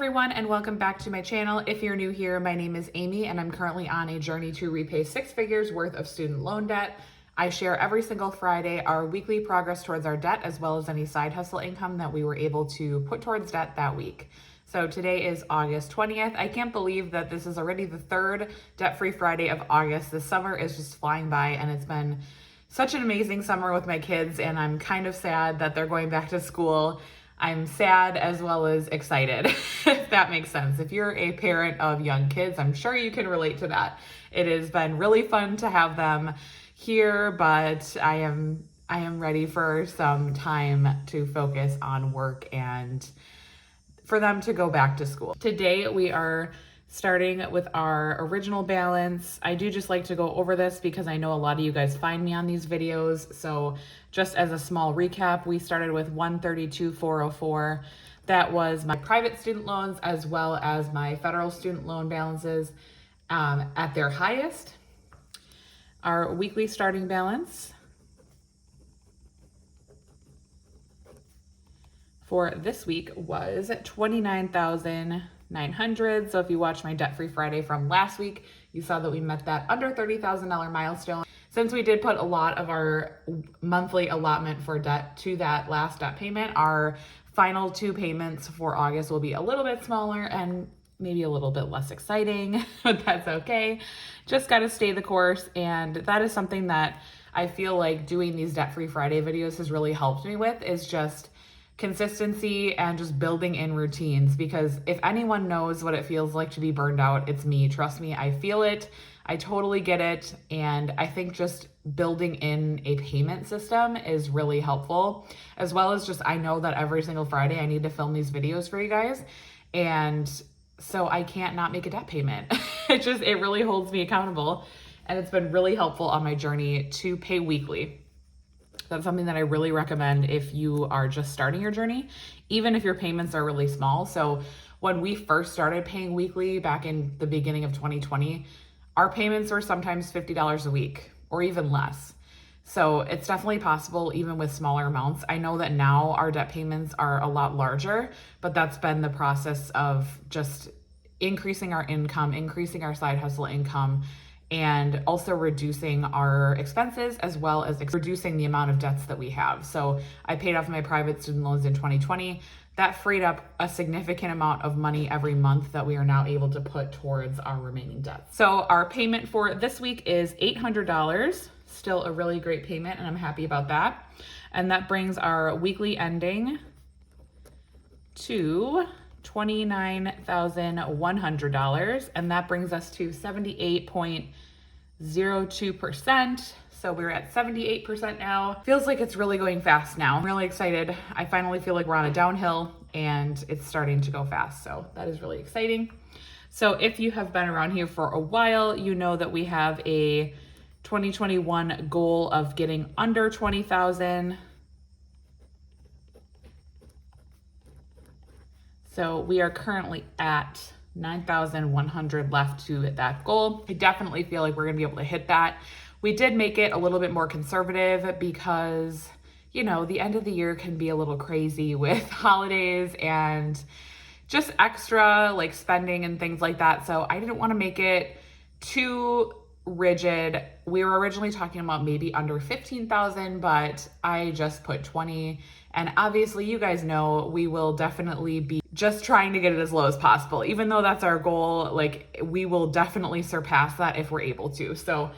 everyone, and welcome back to my channel. If you're new here, my name is Amy and I'm currently on a journey to repay 6 figures worth of student loan debt. I share every single Friday our weekly progress towards our debt, as well as any side hustle income that we were able to put towards debt that week. So today is August 20th. I can't believe that this is already the third debt-free Friday of August. The summer is just flying by and it's been such an amazing summer with my kids, and I'm kind of sad that they're going back to school. I'm sad as well as excited, if that makes sense. If you're a parent of young kids, I'm sure you can relate to that. It has been really fun to have them here, but I am ready for some time to focus on work and for them to go back to school. Today we are starting with our original balance. I do just like to go over this because I know a lot of you guys find me on these videos. So just as a small recap, we started with $132,404. That was my private student loans as well as my federal student loan balances at their highest. Our weekly starting balance for this week was $29,900. So if you watched my debt-free Friday from last week, you saw that we met that under $30,000 milestone. Since we did put a lot of our monthly allotment for debt to that last debt payment, our final 2 payments for August will be a little bit smaller and maybe a little bit less exciting, but that's okay. Just got to stay the course. And that is something that I feel like doing these debt-free Friday videos has really helped me with, is just consistency and just building in routines. Because if anyone knows what it feels like to be burned out, it's me. Trust me, I feel it. I totally get it. And I think just building in a payment system is really helpful, as well as just, I know that every single Friday I need to film these videos for you guys. And so I can't not make a debt payment. It really holds me accountable. And it's been really helpful on my journey to pay weekly. That's something that I really recommend if you are just starting your journey, even if your payments are really small. So when we first started paying weekly back in the beginning of 2020, our payments were sometimes $50 a week or even less. So it's definitely possible even with smaller amounts. I know that now our debt payments are a lot larger, but that's been the process of just increasing our income, increasing our side hustle income, and also reducing our expenses, as well as reducing the amount of debts that we have. So I paid off my private student loans in 2020. That freed up a significant amount of money every month that we are now able to put towards our remaining debts. So our payment for this week is $800. Still a really great payment, and I'm happy about that. And that brings our weekly ending to $29,100, and that brings us to 78.02%. So we're at 78% now. Feels like it's really going fast now. I'm really excited. I finally feel like we're on a downhill and it's starting to go fast. So that is really exciting. So if you have been around here for a while, you know that we have a 2021 goal of getting under 20,000. So we are currently at 9,100 left to hit that goal. I definitely feel like we're gonna be able to hit that. We did make it a little bit more conservative because, you know, the end of the year can be a little crazy with holidays and just extra like spending and things like that. So I didn't want to make it too rigid. We were originally talking about maybe under 15,000, but I just put 20. And obviously you guys know we will definitely be just trying to get it as low as possible. Even though that's our goal, like we will definitely surpass that if we're able to. So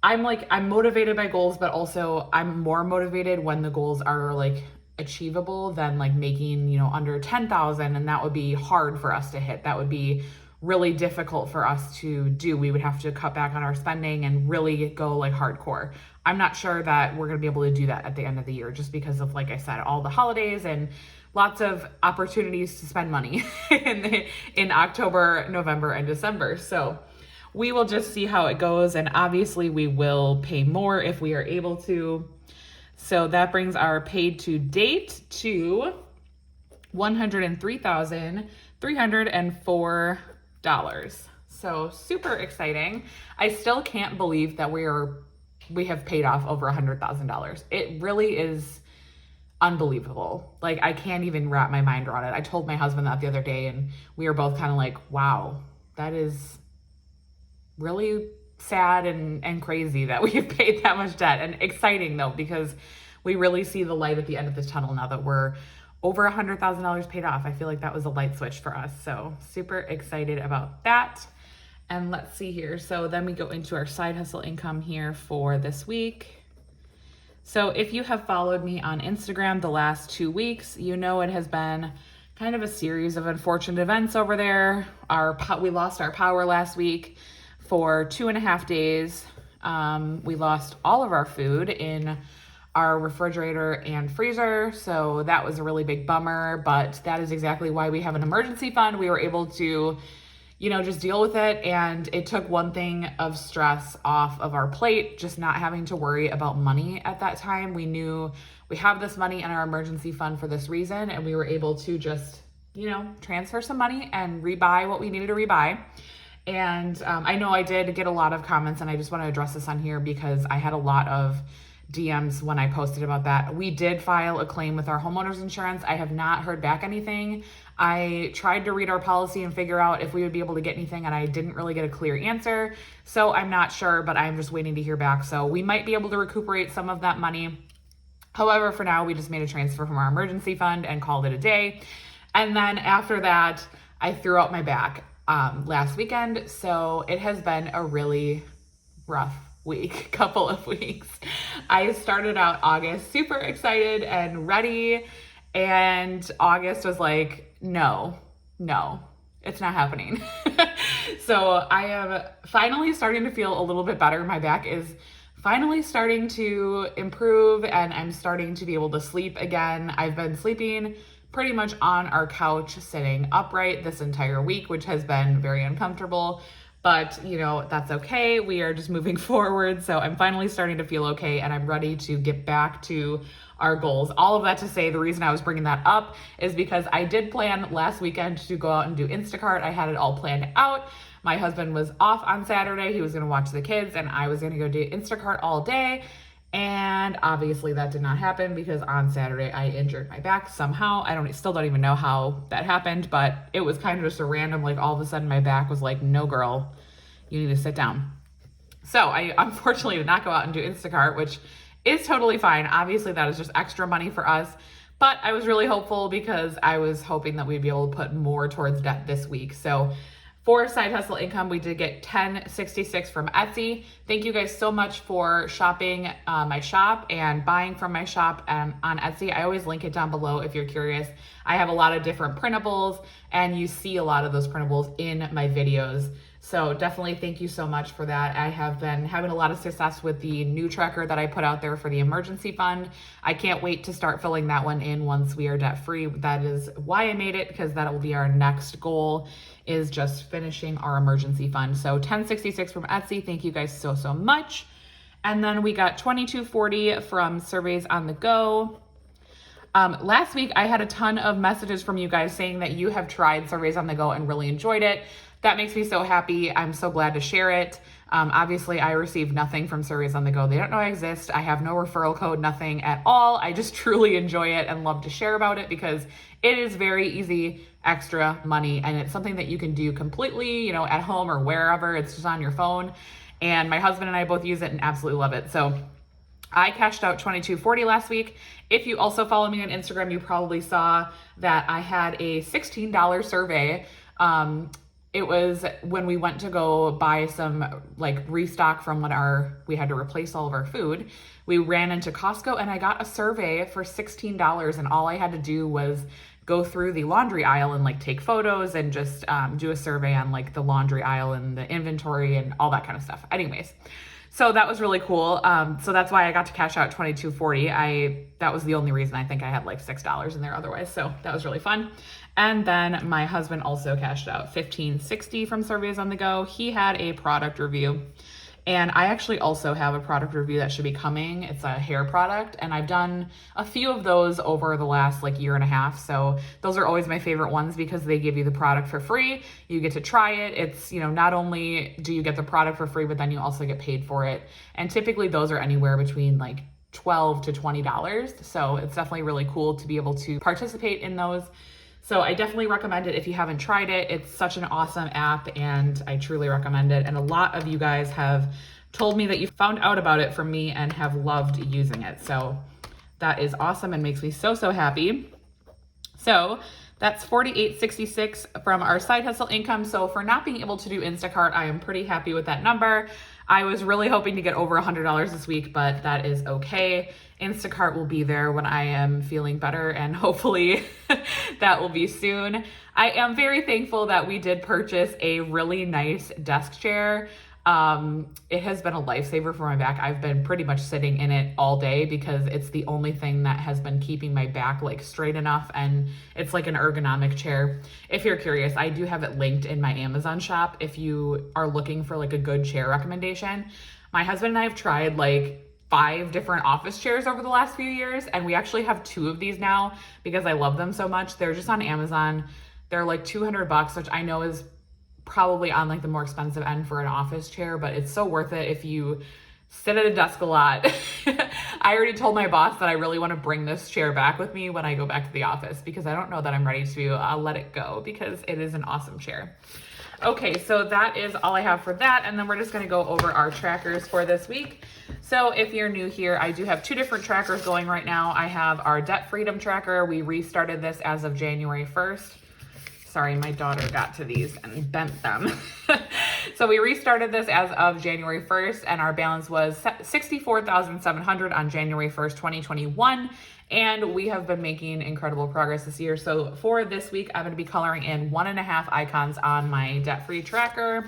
I'm motivated by goals, but also I'm more motivated when the goals are like achievable than like making, you know, under 10,000. And that would be hard for us to hit. That would be really difficult for us to do. We would have to cut back on our spending and really go like hardcore. I'm not sure that we're going to be able to do that at the end of the year, just because of, like I said, all the holidays and lots of opportunities to spend money in October, November, and December. So we will just see how it goes. And obviously we will pay more if we are able to. So that brings our paid to date to $103,304. So super exciting. I still can't believe that we have paid off over $100,000. It really is unbelievable. Like, I can't even wrap my mind around it. I told my husband that the other day, and we were both kind of like, wow, that is really sad and crazy that we have paid that much debt. And exciting though, because we really see the light at the end of the tunnel now that we're over $100,000 paid off. I feel like that was a light switch for us. So super excited about that. And let's see here. So then we go into our side hustle income here for this week. So if you have followed me on Instagram the last 2 weeks, you know it has been kind of a series of unfortunate events over there. We lost our power last week for 2.5 days. We lost all of our food in our refrigerator and freezer. So that was a really big bummer, but that is exactly why we have an emergency fund. We were able to, just deal with it. And it took one thing of stress off of our plate, just not having to worry about money at that time. We knew we have this money in our emergency fund for this reason. And we were able to just, transfer some money and rebuy what we needed to rebuy. And I know I did get a lot of comments, and I just want to address this on here because I had a lot of DMs when I posted about that. We did file a claim with our homeowners insurance. I have not heard back anything. I tried to read our policy and figure out if we would be able to get anything, and I didn't really get a clear answer. So I'm not sure, but I'm just waiting to hear back. So we might be able to recuperate some of that money. However, for now, we just made a transfer from our emergency fund and called it a day. And then after that, I threw out my back last weekend. So it has been a really rough couple of weeks. I started out August super excited and ready, and August was like, no, it's not happening. So I am finally starting to feel a little bit better. My back is finally starting to improve, and I'm starting to be able to sleep again. I've been sleeping pretty much on our couch, sitting upright this entire week, which has been very uncomfortable. But, that's okay. We are just moving forward. So I'm finally starting to feel okay, and I'm ready to get back to our goals. All of that to say, the reason I was bringing that up is because I did plan last weekend to go out and do Instacart. I had it all planned out. My husband was off on Saturday. He was going to watch the kids, and I was going to go do Instacart all day. And obviously that did not happen because on Saturday I injured my back somehow. I still don't even know how that happened, but it was kind of just a random, like all of a sudden my back was like, no girl, you need to sit down. So I unfortunately did not go out and do Instacart, which is totally fine. Obviously that is just extra money for us, but I was really hopeful because I was hoping that we'd be able to put more towards debt this week. So for side hustle income, we did get $10.66 from Etsy. Thank you guys so much for shopping my shop and buying from my shop on Etsy. I always link it down below if you're curious. I have a lot of different printables, and you see a lot of those printables in my videos. So definitely thank you so much for that. I have been having a lot of success with the new tracker that I put out there for the emergency fund. I can't wait to start filling that one in once we are debt free. That is why I made it, because that will be our next goal, is just finishing our emergency fund. So $10.66 from Etsy. Thank you guys so much. And then we got $22.40 from Surveys on the Go. Last week, I had a ton of messages from you guys saying that you have tried Surveys on the Go and really enjoyed it. That makes me so happy. I'm so glad to share it. Obviously, I received nothing from Surveys on the Go. They don't know I exist. I have no referral code, nothing at all. I just truly enjoy it and love to share about it because it is very easy, extra money, and it's something that you can do completely, at home or wherever. It's just on your phone. And my husband and I both use it and absolutely love it. So I cashed out $22.40 last week. If you also follow me on Instagram, you probably saw that I had a $16 survey. It was when we went to go buy some restock from when we had to replace all of our food. We ran into Costco and I got a survey for $16, and all I had to do was go through the laundry aisle and take photos and just do a survey on the laundry aisle and the inventory and all that kind of stuff. Anyways, so that was really cool. So that's why I got to cash out $22.40. That was the only reason. I think I had $6 in there otherwise. So that was really fun. And then my husband also cashed out $15.60 from Surveys on the Go. He had a product review, and I actually also have a product review that should be coming. It's a hair product, and I've done a few of those over the last year and a half. So those are always my favorite ones because they give you the product for free. You get to try it. It's, not only do you get the product for free, but then you also get paid for it. And typically those are anywhere between $12 to $20. So it's definitely really cool to be able to participate in those. So I definitely recommend it if you haven't tried it. It's such an awesome app and I truly recommend it. And a lot of you guys have told me that you found out about it from me and have loved using it. So that is awesome and makes me so, so happy. So that's $48.66 from our side hustle income. So for not being able to do Instacart, I am pretty happy with that number. I was really hoping to get over $100 this week, but that is okay. Instacart will be there when I am feeling better, and hopefully that will be soon. I am very thankful that we did purchase a really nice desk chair. It has been a lifesaver for my back. I've been pretty much sitting in it all day because it's the only thing that has been keeping my back like straight enough, and it's like an ergonomic chair. If you're curious, I do have it linked in my Amazon shop if you are looking for like a good chair recommendation. My husband and I have tried like 5 different office chairs over the last few years, and we actually have 2 of these now because I love them so much. They're just on Amazon. They're like $200, which I know is probably on like the more expensive end for an office chair, but it's so worth it if you sit at a desk a lot. I already told my boss that I really want to bring this chair back with me when I go back to the office because I don't know that I'm ready to let it go because it is an awesome chair. Okay, so that is all I have for that, and then we're just going to go over our trackers for this week. So if you're new here, I do have 2 different trackers going right now. I have our debt freedom tracker. We restarted this as of January 1st. Sorry, my daughter got to these and bent them. So we restarted this as of January 1st, and our balance was $64,700 on January 1st, 2021. And we have been making incredible progress this year. So for this week, I'm going to be coloring in 1.5 icons on my debt-free tracker.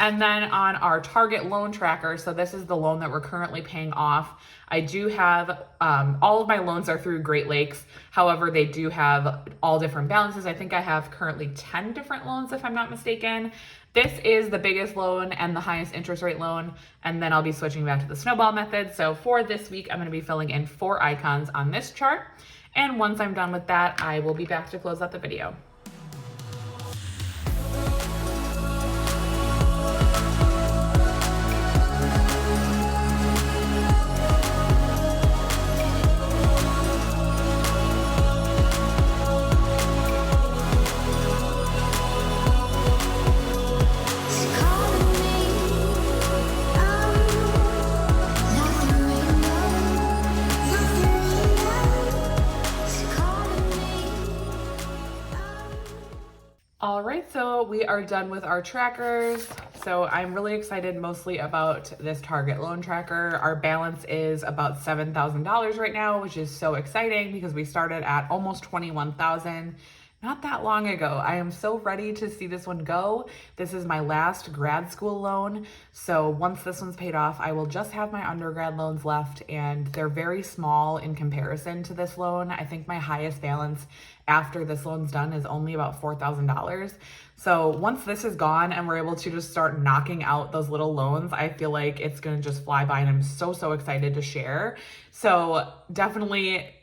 And then on our target loan tracker, so this is the loan that we're currently paying off. I do have, all of my loans are through Great Lakes. However, they do have all different balances. I think I have currently 10 different loans, if I'm not mistaken. This is the biggest loan and the highest interest rate loan. And then I'll be switching back to the snowball method. So for this week, I'm going to be filling in 4 icons on this chart. And once I'm done with that, I will be back to close out the video. All right, so we are done with our trackers. So I'm really excited mostly about this target loan tracker. Our balance is about $7,000 right now, which is so exciting because we started at almost $21,000 not that long ago. I am so ready to see this one go. This is my last grad school loan. So once this one's paid off, I will just have my undergrad loans left, and they're very small in comparison to this loan. I think my highest balance after this loan's done is only about $4,000. So once this is gone and we're able to just start knocking out those little loans, I feel like it's gonna just fly by, and I'm so, so excited to share. So definitely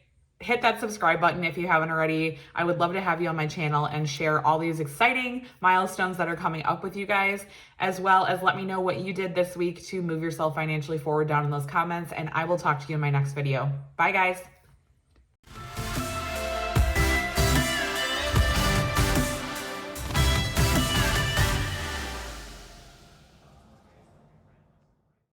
hit that subscribe button if you haven't already. I would love to have you on my channel and share all these exciting milestones that are coming up with you guys, as well as let me know what you did this week to move yourself financially forward down in those comments, and I will talk to you in my next video. Bye guys.